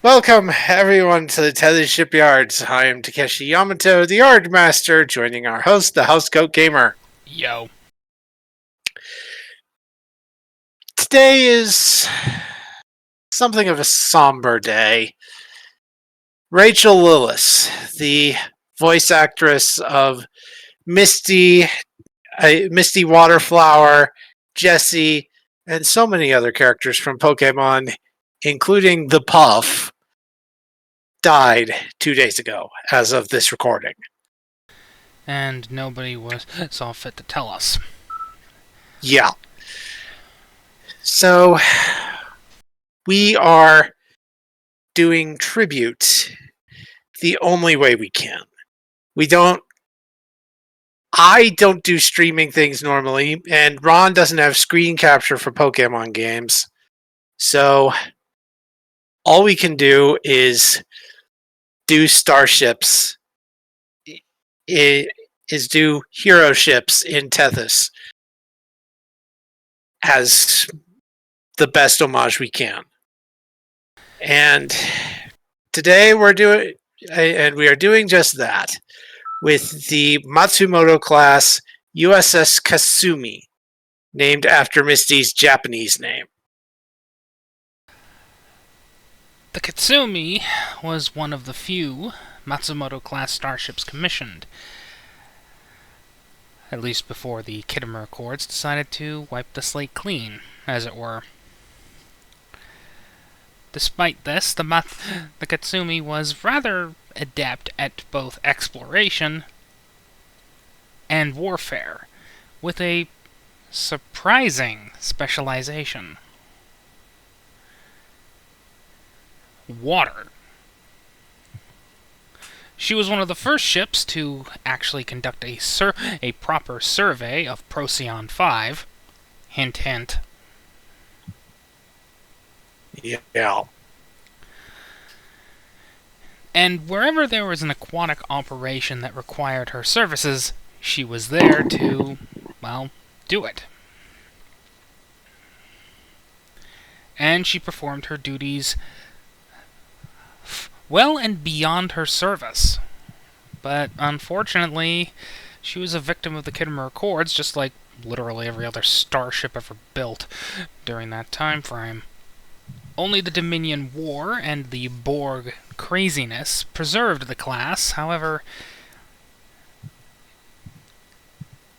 Welcome, everyone, to the Tethys Shipyards. I am Takeshi Yamato, the Yard Master, joining our host, the Housecoat Gamer. Yo. Today is something of a somber day. Rachel Lillis, the voice actress of Misty, Misty Waterflower, Jessie, and so many other characters from Pokemon, including the Puff, died 2 days ago, as of this recording. And nobody saw fit to tell us. Yeah. So, we are doing tribute the only way we can. I don't do streaming things normally, and Ron doesn't have screen capture for Pokemon games. So, all we can do is do starships, is do hero ships in Tethys as the best homage we can. And today we are doing just that with the Matsumoto class USS Katsumi, named after Misty's Japanese name. The Katsumi was one of the few Matsumoto-class starships commissioned, at least before the Khitomer Accords decided to wipe the slate clean, as it were. Despite this, the Katsumi was rather adept at both exploration and warfare, with a surprising specialization: water. She was one of the first ships to actually conduct a proper survey of Procyon 5. Hint, hint. Yeah. And wherever there was an aquatic operation that required her services, she was there to, well, do it. And she performed her duties well and beyond her service. But unfortunately, she was a victim of the Khitomer Accords, just like literally every other starship ever built during that time frame. Only the Dominion War and the Borg craziness preserved the class. However,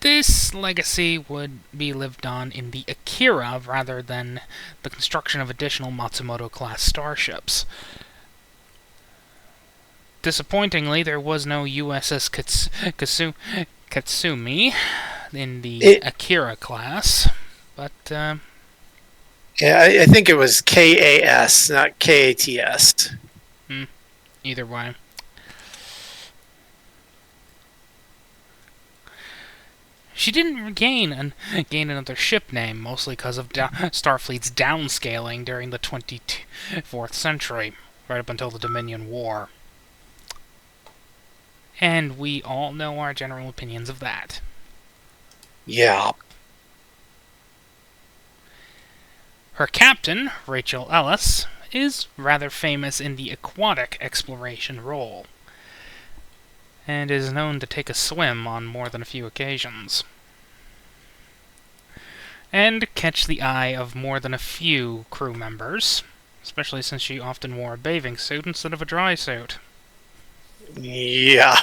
this legacy would be lived on in the Akira rather than the construction of additional Matsumoto-class starships. Disappointingly, there was no USS Katsumi in the Akira class, but yeah, I think it was KAS, not KATS. Either way. She didn't gain another ship name, mostly because of Starfleet's downscaling during the 24th century, right up until the Dominion War. And we all know our general opinions of that. Yeah. Her captain, Rachel Ellis, is rather famous in the aquatic exploration role, and is known to take a swim on more than a few occasions, and catch the eye of more than a few crew members, especially since she often wore a bathing suit instead of a dry suit. Yeah.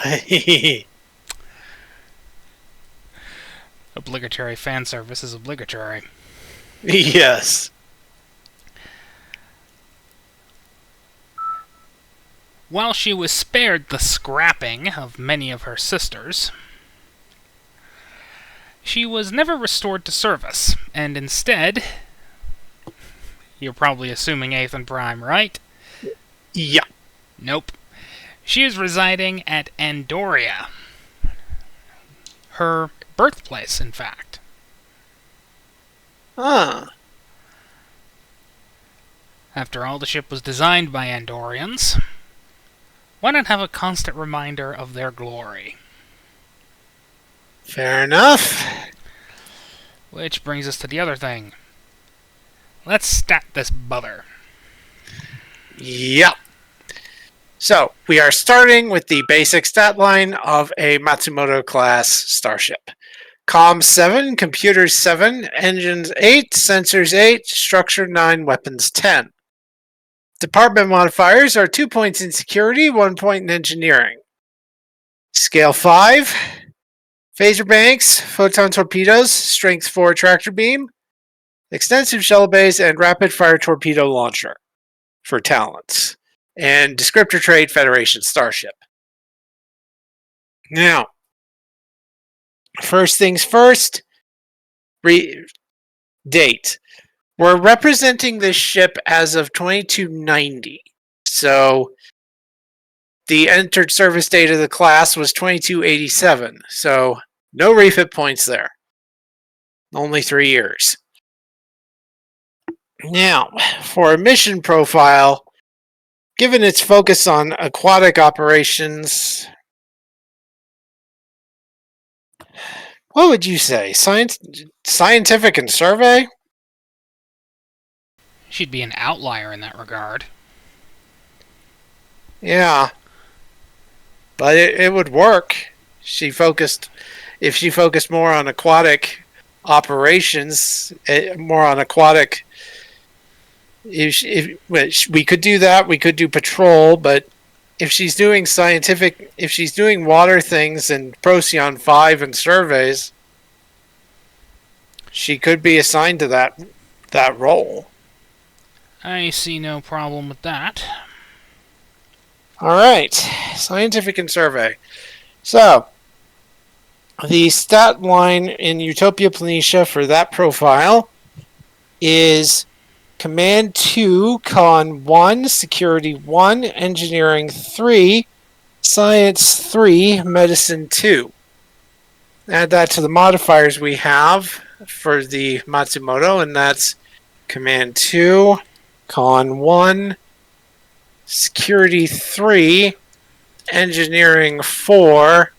Obligatory fan service is obligatory. Yes. While she was spared the scrapping of many of her sisters, she was never restored to service, and instead, you're probably assuming 8th and Prime, right? Yeah. Nope. She is residing at Andoria. Her birthplace, in fact. After all, the ship was designed by Andorians. Why not have a constant reminder of their glory? Fair enough. Which brings us to the other thing. Let's stat this bother. Yep. So we are starting with the basic stat line of a Matsumoto class starship. Comms 7, computers 7, engines 8, sensors 8, structure 9, weapons 10. Department modifiers are 2 points in security, 1 point in engineering. Scale 5, phaser banks, photon torpedoes, strength 4 tractor beam, extensive shell base, and rapid fire torpedo launcher for talents. And descriptor trait Federation starship. Now, first things first, date. We're representing this ship as of 2290. So the entered service date of the class was 2287. So no refit points there. Only 3 years. Now, for a mission profile, given its focus on aquatic operations, what would you say? Scientific and survey? She'd be an outlier in that regard. Yeah. But it would work. If she focused more on aquatic operations, more on aquatic. If we could do that, we could do patrol. But if she's doing scientific, if she's doing water things and Procyon 5 and surveys, she could be assigned to that role. I see no problem with that. Alright, scientific and survey. So, the stat line in Utopia Planitia for that profile is Command 2, Con 1, Security 1, Engineering 3, Science 3, Medicine 2. Add that to the modifiers we have for the Matsumoto, and that's Command 2, Con 1, Security 3, Engineering 4,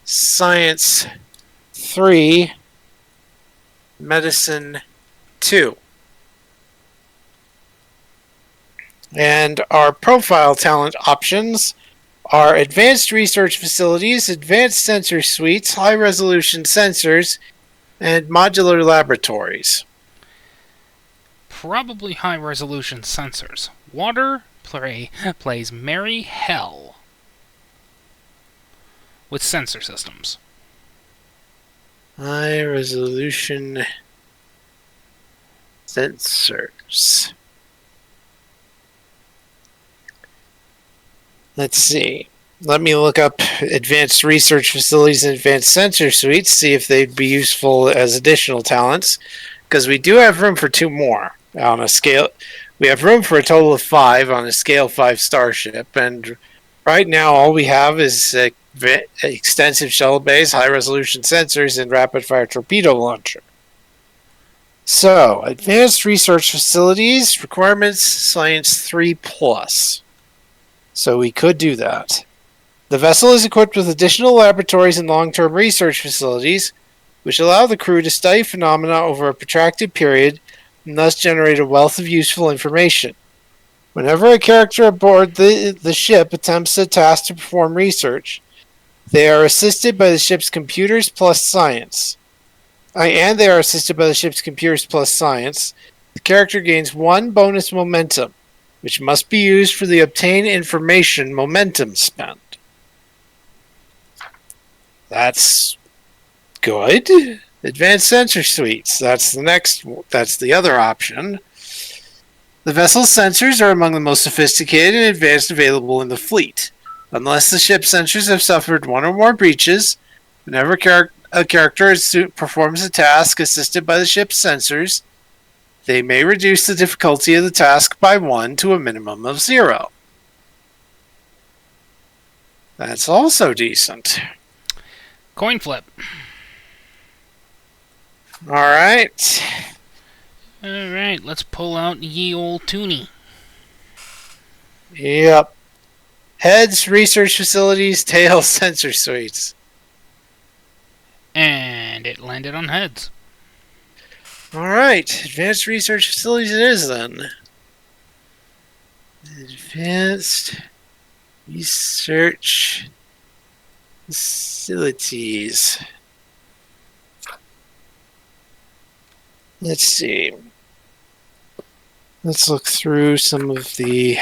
Science 3, Medicine 2. And our profile talent options are Advanced Research Facilities, Advanced Sensor Suites, High Resolution Sensors, and Modular Laboratories. Probably high-resolution sensors. Water plays merry hell with sensor systems. High resolution sensors. Let's see. Let me look up advanced research facilities and advanced sensor suites, see if they'd be useful as additional talents. Because we do have room for 2 more on a scale. We have room for a total of 5 on a scale 5 starship, and right now all we have is extensive shuttle base, high resolution sensors, and rapid fire torpedo launcher. So, advanced research facilities, requirements, science 3+. So we could do that. The vessel is equipped with additional laboratories and long-term research facilities, which allow the crew to study phenomena over a protracted period and thus generate a wealth of useful information. Whenever a character aboard the ship attempts a task to perform research, they are assisted by the ship's computers plus science. The character gains 1 bonus momentum, which must be used for the obtain information momentum spent. That's good. Advanced sensor suites. That's the other option. The vessel's sensors are among the most sophisticated and advanced available in the fleet. Unless the ship's sensors have suffered 1 or more breaches, whenever a character performs a task assisted by the ship's sensors, they may reduce the difficulty of the task by 1 to a minimum of 0. That's also decent. Coin flip. Alright. Alright, let's pull out ye old toonie. Yep. Heads, research facilities, tails, sensor suites. And it landed on heads. Alright, advanced research facilities it is then. Advanced Research facilities. Let's see. Let's look through some of the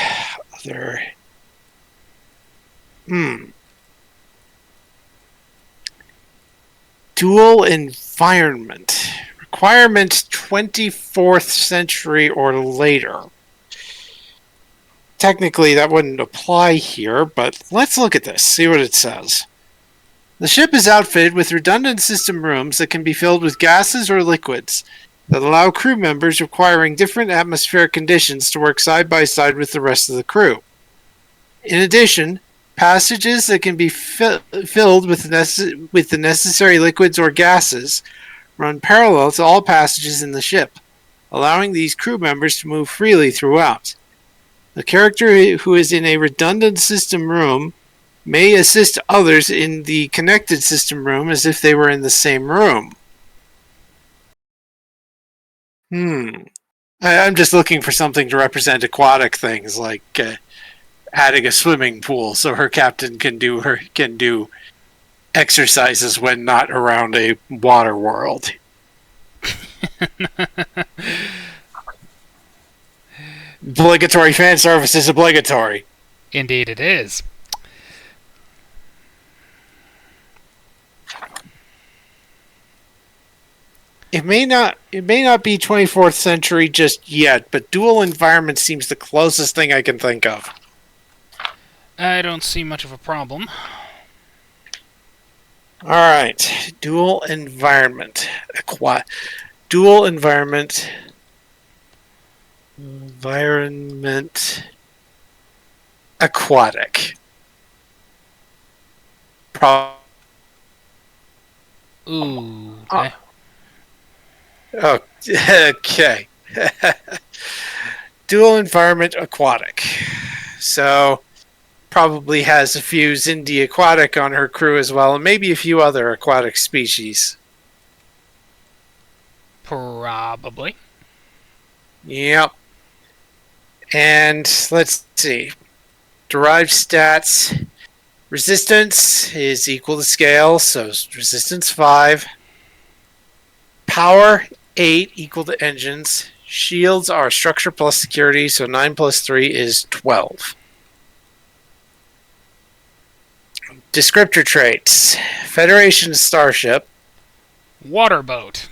other. Dual environment. Requirement 24th century or later. Technically, that wouldn't apply here, but let's look at this, see what it says. The ship is outfitted with redundant system rooms that can be filled with gases or liquids that allow crew members requiring different atmospheric conditions to work side by side with the rest of the crew. In addition, passages that can be filled with the necessary liquids or gases run parallel to all passages in the ship, allowing these crew members to move freely throughout. The character who is in a redundant system room may assist others in the connected system room as if they were in the same room. I'm just looking for something to represent aquatic things, like adding a swimming pool so her captain can do exercises when not around a water world. Obligatory fan service is obligatory. Indeed it is. It may not be 24th century just yet, but dual environment seems the closest thing I can think of. I don't see much of a problem. Alright. Dual environment. Dual environment. Environment. Aquatic. Ooh. Okay. Oh, okay. Dual environment aquatic. So, probably has a few Zindi aquatic on her crew as well, and maybe a few other aquatic species. Probably. Yep. And let's see. Derived stats. Resistance is equal to scale, so resistance 5. Power 8 equal to engines. Shields are structure plus security, so 9 plus 3 is 12. Descriptor traits. Federation starship. Waterboat.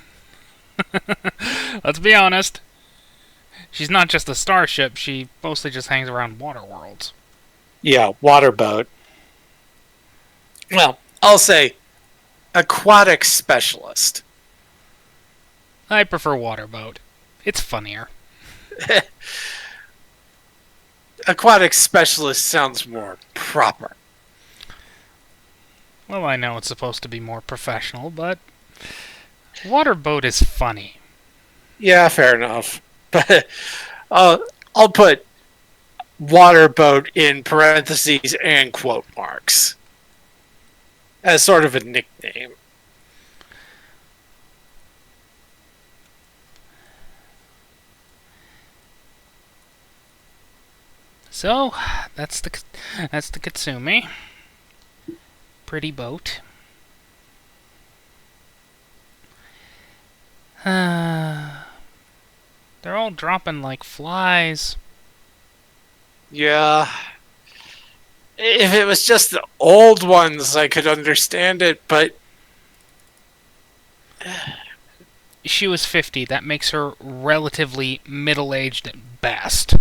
Let's be honest. She's not just a starship, she mostly just hangs around water worlds. Yeah, waterboat. Well, I'll say aquatic specialist. I prefer waterboat. It's funnier. Aquatic specialist sounds more proper. Well, I know it's supposed to be more professional, but waterboat is funny. Yeah, fair enough. But I'll put waterboat in parentheses and quote marks as sort of a nickname. So, that's the Katsumi. Pretty boat. They're all dropping like flies. Yeah. If it was just the old ones, I could understand it, but She was 50. That makes her relatively middle-aged at best.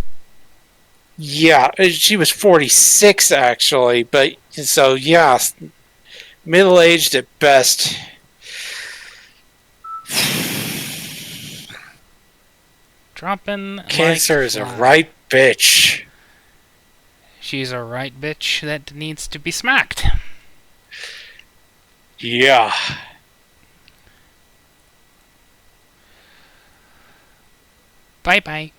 yeah, she was 46 actually, but so yeah, middle-aged at best. Dropping Cancer like is a flies. right bitch. She's a right bitch that needs to be smacked. Yeah. Bye-bye.